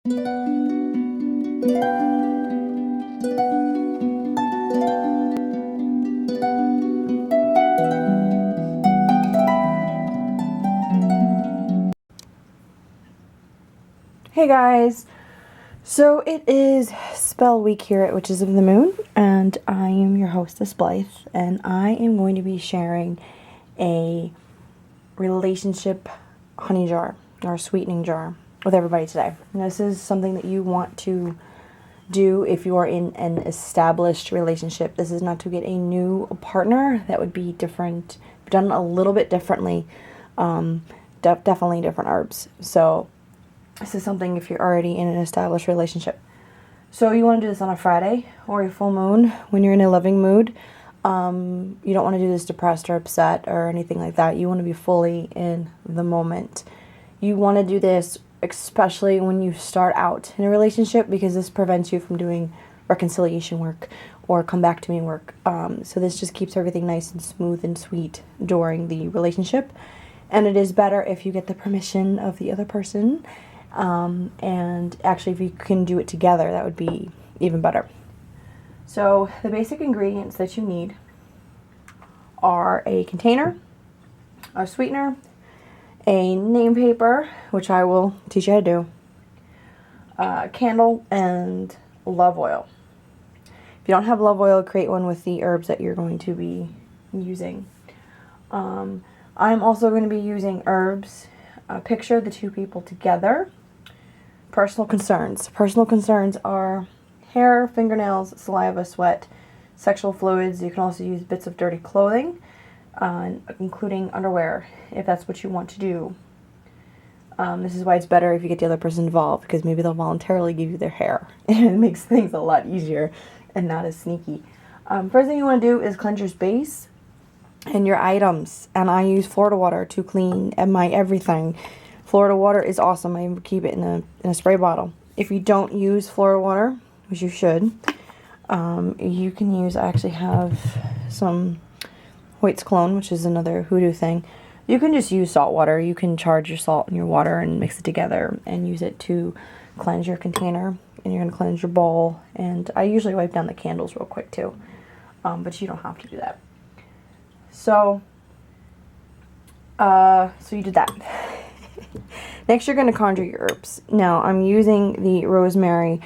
Hey guys, so it is spell week here at Witches of the Moon, and I am your hostess Blithe, and I am going to be sharing a relationship honey jar or sweetening jar with everybody today. And this is something that you want to do if you are in an established relationship. This is not to get a new partner. That would be different, done a little bit differently. Definitely different herbs. So this is something if you're already in an established relationship. So you want to do this on a Friday or a full moon when you're in a loving mood. You don't want to do this depressed or upset or anything like that. You want to be fully in the moment. You want to do this especially when you start out in a relationship, because this prevents you from doing reconciliation work or come back to me work. So this just keeps everything nice and smooth and sweet during the relationship. And it is better if you get the permission of the other person. And actually if you can do it together, that would be even better. So the basic ingredients that you need are a container, a sweetener, a name paper, which I will teach you how to do, a candle, and love oil. If you don't have love oil, create one with the herbs that you're going to be using. I'm also going to be using herbs. Picture the two people together. Personal concerns. Personal concerns are hair, fingernails, saliva, sweat, sexual fluids. You can also use bits of dirty clothing, including underwear, if that's what you want to do. This is why it's better if you get the other person involved, because maybe they'll voluntarily give you their hair. And it makes things a lot easier and not as sneaky. First thing you want to do is cleanse your space and your items. And I use Florida water to clean my everything. Florida water is awesome. I keep it in a spray bottle. If you don't use Florida water, which you should, you can use, I actually have some Hoyt's cologne, which is another hoodoo thing. You can just use salt water. You can charge your salt and your water and mix it together and use it to cleanse your container. And you're going to cleanse your bowl. And I usually wipe down the candles real quick too. But you don't have to do that. So you did that. Next, you're going to conjure your herbs. Now, I'm using the rosemary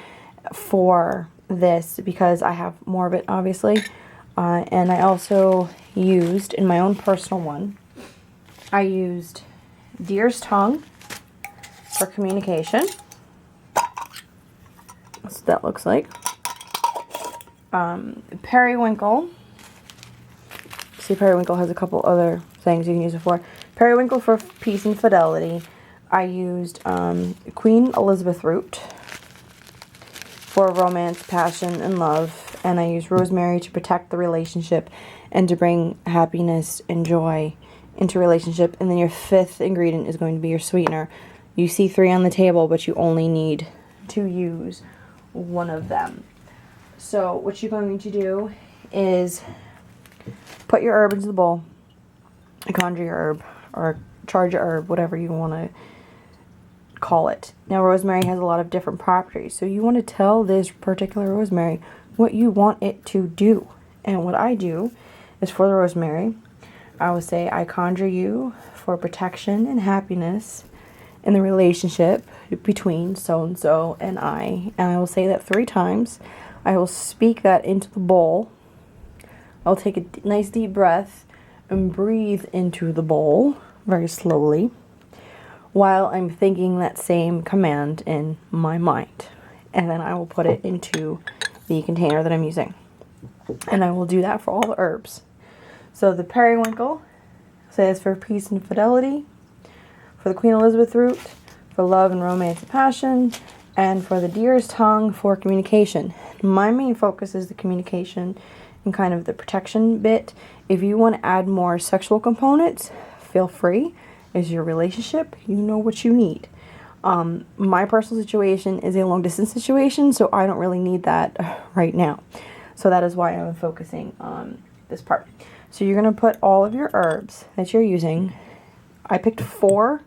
for this because I have more of it, obviously. And I also used, in my own personal one, I used deer's tongue for communication. That's what that looks like. Periwinkle. See, periwinkle has a couple other things you can use it for. Periwinkle for peace and fidelity. I used Queen Elizabeth root for romance, passion, and love. And I used rosemary to protect the relationship and to bring happiness and joy into a relationship. And then your fifth ingredient is going to be your sweetener. You see 3 on the table, but you only need to use one of them. So what you're going to do is put your herb into the bowl, conjure your herb, or charge your herb, whatever you want to call it. Now, rosemary has a lot of different properties, so you want to tell this particular rosemary what you want it to do. And what I do is, for the rosemary, I will say, I conjure you for protection and happiness in the relationship between so-and-so and I will say that 3 times. I will speak that into the bowl. I'll take a nice deep breath and breathe into the bowl very slowly while I'm thinking that same command in my mind. And then I will put it into the container that I'm using. And I will do that for all the herbs. So the periwinkle says for peace and fidelity, for the Queen Elizabeth root, for love and romance and passion, and for the deer's tongue for communication. My main focus is the communication and kind of the protection bit. If you want to add more sexual components, feel free. It's your relationship. You know what you need. My personal situation is a long distance situation, so I don't really need that right now. So that is why I'm focusing on this part. So you're going to put all of your herbs that you're using. I picked 4,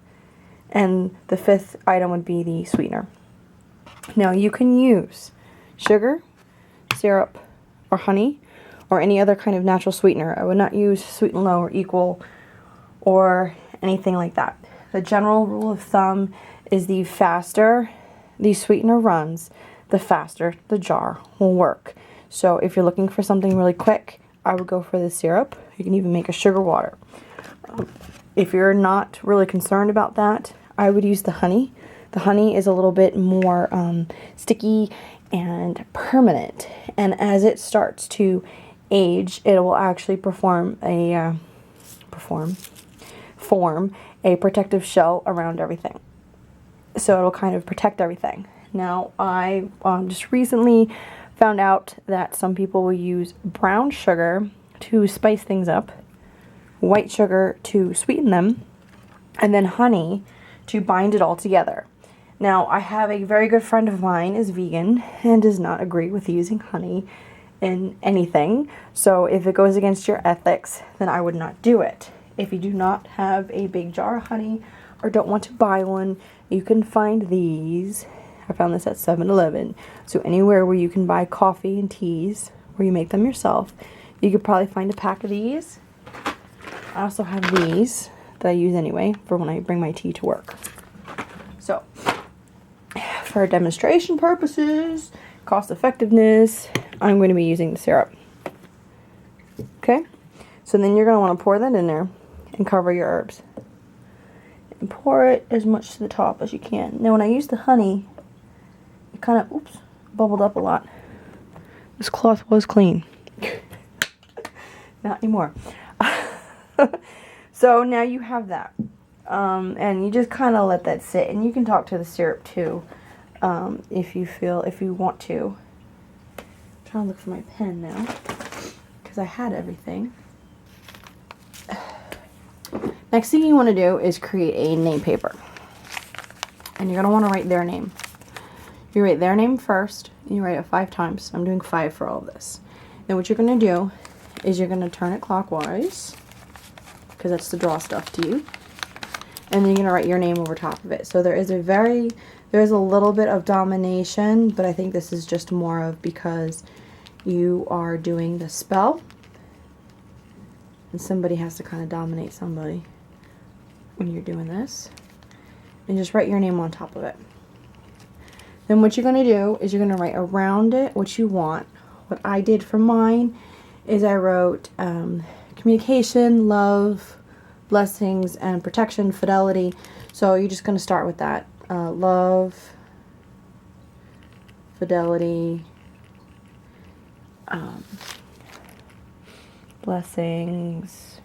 and the 5th item would be the sweetener. Now you can use sugar, syrup, or honey, or any other kind of natural sweetener. I would not use Sweet and Low or Equal or anything like that. The general rule of thumb is the faster the sweetener runs, the faster the jar will work. So if you're looking for something really quick, I would go for the syrup. You can even make a sugar water. If you're not really concerned about that, I would use the honey. The honey is a little bit more sticky and permanent, and as it starts to age, it will actually form a protective shell around everything. So it'll kind of protect everything. Now, I just recently found out that some people will use brown sugar to spice things up, white sugar to sweeten them, and then honey to bind it all together. Now, I have a very good friend of mine is vegan and does not agree with using honey in anything. So if it goes against your ethics, then I would not do it. If you do not have a big jar of honey or don't want to buy one, you can find these. I found this at 7-Eleven. So anywhere where you can buy coffee and teas, where you make them yourself, you could probably find a pack of these. I also have these that I use anyway for when I bring my tea to work. So, for demonstration purposes, cost effectiveness, I'm going to be using the syrup. Okay? So then you're going to want to pour that in there and cover your herbs. And pour it as much to the top as you can. Now when I use the honey, it kind of, bubbled up a lot. This cloth was clean. Not anymore. So now you have that. And you just kind of let that sit. And you can talk to the syrup too, if you want to. I'm trying to look for my pen now, because I had everything. Next thing you want to do is create a name paper. And you're going to want to write their name. You write their name first, and you write it 5 times. I'm doing 5 for all of this. Then what you're going to do is you're going to turn it clockwise, because that's to draw stuff to you. And then you're going to write your name over top of it. So there is a little bit of domination, but I think this is just more of because you are doing the spell. And somebody has to kind of dominate somebody when you're doing this. And just write your name on top of it. Then what you're going to do is you're going to write around it what you want. What I did for mine is I wrote communication, love, blessings, and protection, fidelity. So you're just going to start with that. Love, fidelity, blessings.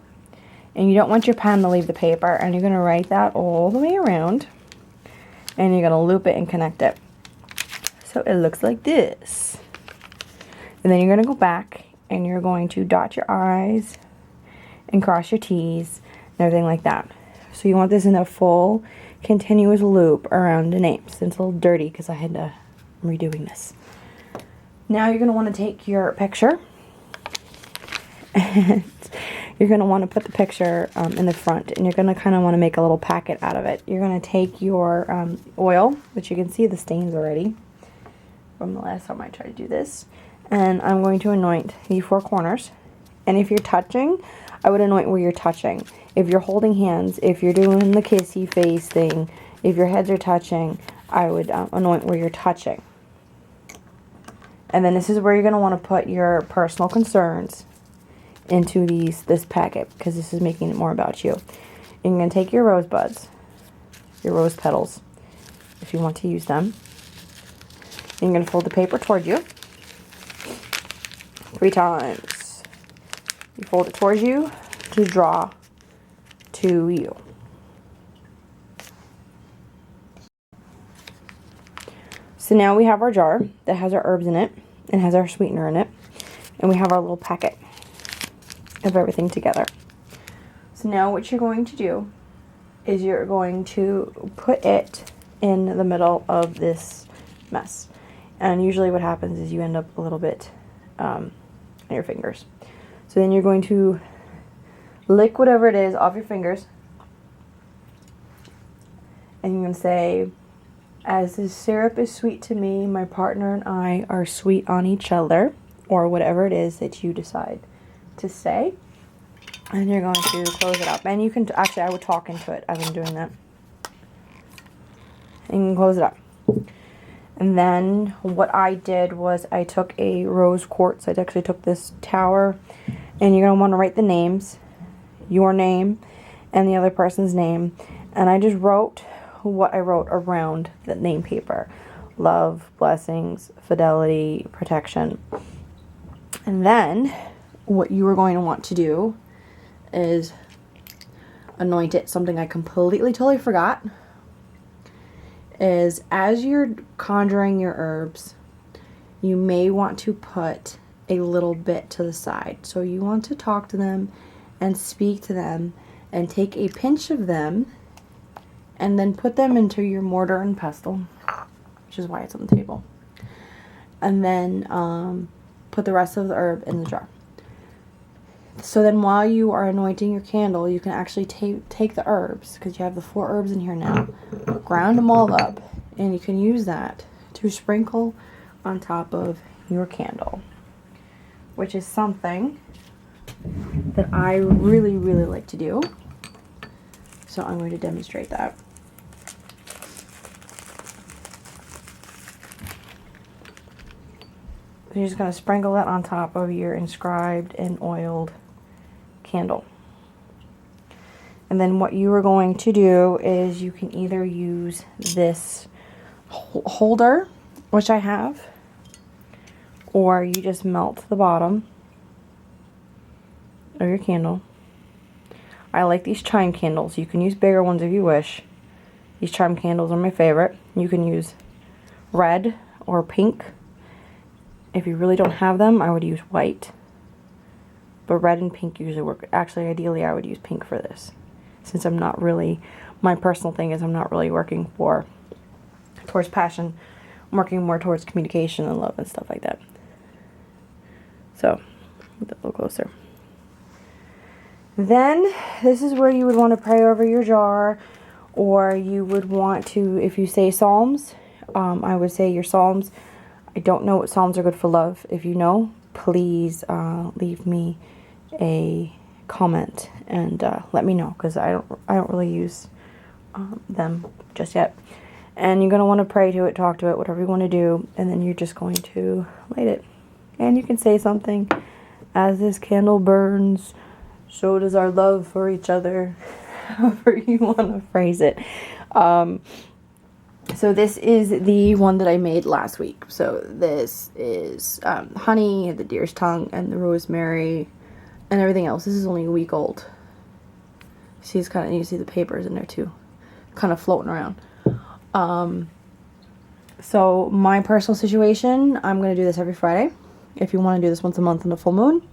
And you don't want your pen to leave the paper, and you're going to write that all the way around, and you're going to loop it and connect it. So it looks like this. And then you're going to go back and you're going to dot your I's and cross your T's and everything like that. So you want this in a full continuous loop around the names. It's a little dirty because I'm redoing this. Now you're going to want to take your picture and you're going to want to put the picture in the front, and you're going to kind of want to make a little packet out of it. You're going to take your oil, which you can see the stains already from the last time I tried to do this, and I'm going to anoint the 4 corners. And if you're touching, I would anoint where you're touching. If you're holding hands, if you're doing the kissy face thing, if your heads are touching, I would anoint where you're touching. And then this is where you're going to want to put your personal concerns into this packet, because this is making it more about you. You're going to take your rose buds, your rose petals, if you want to use them. And you're going to fold the paper toward you 3 times. You fold it towards you to draw to you. So now we have our jar that has our herbs in it and has our sweetener in it, and we have our little packet of everything together. So now what you're going to do is you're going to put it in the middle of this mess. And usually what happens is you end up a little bit on your fingers. So then you're going to lick whatever it is off your fingers. And you're going to say, As this syrup is sweet to me, my partner and I are sweet on each other, or whatever it is that you decide to say. And you're going to close it up. And you can, actually I would talk into it as I'm doing that. And you can close it up. And then what I did was I took a rose quartz. I actually took this tower. And you're going to want to write the names, your name, and the other person's name. And I just wrote what I wrote around the name paper. Love, blessings, fidelity, protection. And then what you are going to want to do is anoint it. Something I completely totally forgot is as you're conjuring your herbs, you may want to put a little bit to the side. So you want to talk to them and speak to them and take a pinch of them and then put them into your mortar and pestle, which is why it's on the table. And then put the rest of the herb in the jar. So then while you are anointing your candle, you can actually take the herbs, because you have the 4 herbs in here now, ground them all up, and you can use that to sprinkle on top of your candle, which is something that I really, really like to do. So I'm going to demonstrate that. You're just going to sprinkle that on top of your inscribed and oiled candle. And then what you are going to do is you can either use this holder, which I have, or you just melt the bottom of your candle. I like these chime candles. You can use bigger ones if you wish. These chime candles are my favorite. You can use red or pink. If you really don't have them, I would use white. But red and pink usually work. Actually, ideally, I would use pink for this. Since I'm not really, my personal thing is I'm not really working towards passion. I'm working more towards communication and love and stuff like that. So, get that a little closer. Then, this is where you would want to pray over your jar. Or you would want to, if you say Psalms, I would say your Psalms. I don't know what Psalms are good for love. If you know, please leave me a comment and let me know, because I don't really use them just yet. And you're going to want to pray to it, talk to it, whatever you want to do, and then you're just going to light it. And you can say something, as this candle burns, so does our love for each other, however you want to phrase it. So this is the one that I made last week. So this is honey, the deer's tongue, and the rosemary, and everything else. This is only a week old. See, it's kind of, you see the papers in there too, kind of floating around. So my personal situation, I'm going to do this every Friday. If you want to do this once a month on the full moon,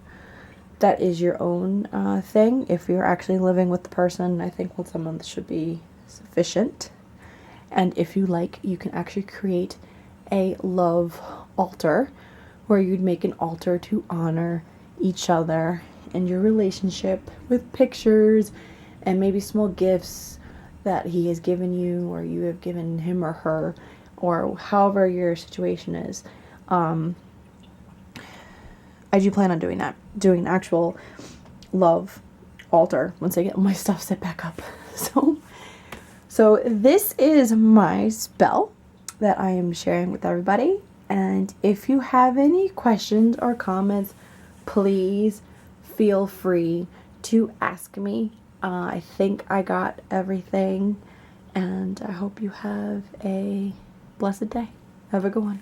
that is your own thing. If you're actually living with the person, I think once a month should be sufficient. And if you like, you can actually create a love altar where you'd make an altar to honor each other and your relationship with pictures and maybe small gifts that he has given you or you have given him or her, or however your situation is. I do plan on doing that, doing an actual love altar once I get my stuff set back up. So this is my spell that I am sharing with everybody. And if you have any questions or comments, please feel free to ask me. I think I got everything, and I hope you have a blessed day. Have a good one.